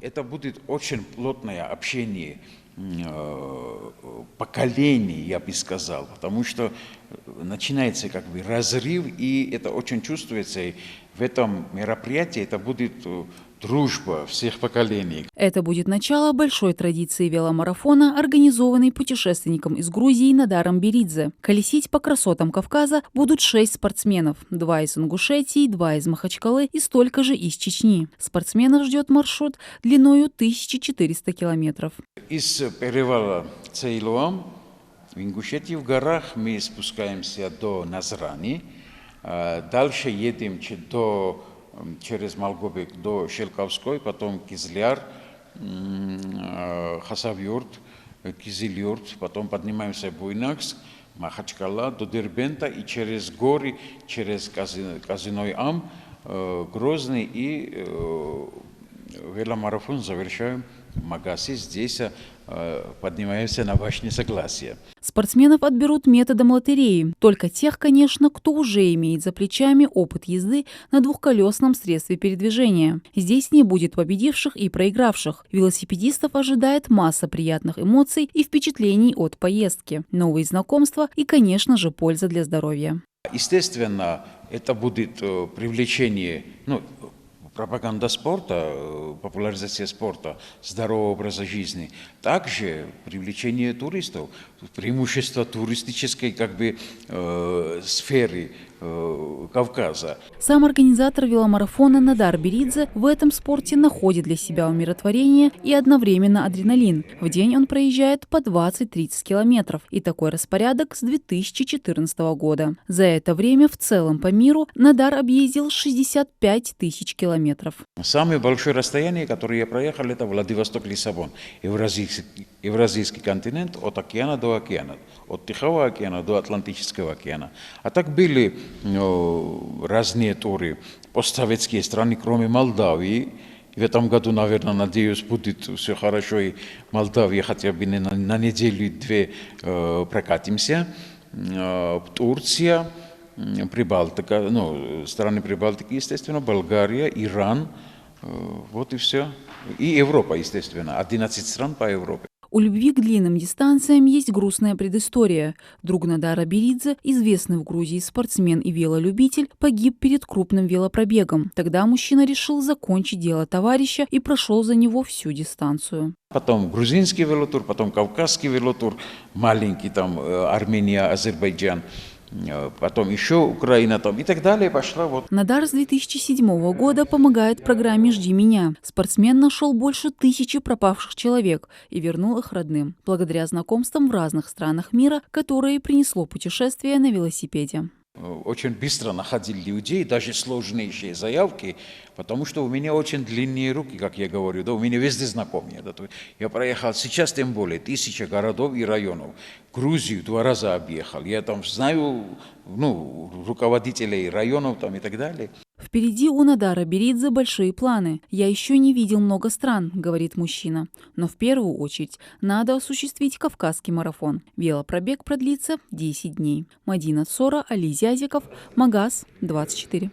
Это будет очень плотное общение поколений, я бы сказал, потому что начинается как бы разрыв, и это очень чувствуется. И в этом мероприятии это будет дружба всех поколений. Это будет начало большой традиции веломарафона, организованной путешественником из Грузии Надаром Беридзе. Колесить по красотам Кавказа будут 6 спортсменов. 2 из Ингушетии, 2 из Махачкалы и столько же из Чечни. Спортсменов ждет маршрут длиною 1400 километров. Из перевала Цейлуам в Ингушетии в горах мы спускаемся до Назрани. Дальше едем через Малгобек до Шелковской, потом Кизляр, Хасавюрт, Кизилюрт, потом поднимаемся в Буйнакск, Махачкала, до Дербента и через горы, через Казиной Ам, Грозный и веломарафон завершаем в Магасе. Здесь поднимаемся на башне Согласия. Спортсменов отберут методом лотереи. Только тех, конечно, кто уже имеет за плечами опыт езды на двухколесном средстве передвижения. Здесь не будет победивших и проигравших. Велосипедистов ожидает масса приятных эмоций и впечатлений от поездки, новые знакомства и, конечно же, польза для здоровья. Естественно, это будет привлечение, пропаганда спорта, популяризация спорта, здорового образа жизни. Также привлечение туристов, преимущество туристической сферы Кавказа. Сам организатор веломарафона Надар Беридзе в этом спорте находит для себя умиротворение и одновременно адреналин. В день он проезжает по 20-30 километров. И такой распорядок с 2014 года. За это время в целом по миру Надар объездил 65 тысяч километров. Самое большое расстояние, которое я проехал, это Владивосток-Лиссабон. Евразийский континент от океана до океана. От Тихого океана до Атлантического океана. А так были разные туры, постсоветские страны, кроме Молдавии. В этом году, наверное, надеюсь, будет все хорошо, и Молдавия хотя бы на неделю-две прокатимся. Турция, Прибалтика, страны Прибалтики, естественно, Болгария, Иран, вот и все. И Европа, естественно, 11 стран по Европе. У любви к длинным дистанциям есть грустная предыстория. Друг Надара Беридзе, известный в Грузии спортсмен и велолюбитель, погиб перед крупным велопробегом. Тогда мужчина решил закончить дело товарища и прошел за него всю дистанцию. Потом грузинский велотур, потом кавказский велотур, маленький там Армения, Азербайджан. Потом еще Украина и так далее пошла. Надар с 2007 года помогает программе «Жди меня». Спортсмен нашел больше 1000 пропавших человек и вернул их родным, благодаря знакомствам в разных странах мира, которые принесло путешествие на велосипеде. Очень быстро находили людей, даже сложнейшие заявки, потому что у меня очень длинные руки, как я говорю, у меня везде знакомые. Я проехал сейчас тем более 1000 городов и районов. Грузию 2 раза объехал. Я там знаю руководителей районов и так далее. Впереди у Надара Беридзе большие планы. «Я еще не видел много стран», — говорит мужчина. Но в первую очередь надо осуществить Кавказский марафон. Велопробег продлится 10 дней. Мадина Цора, Али Зязиков, Магаз, 24.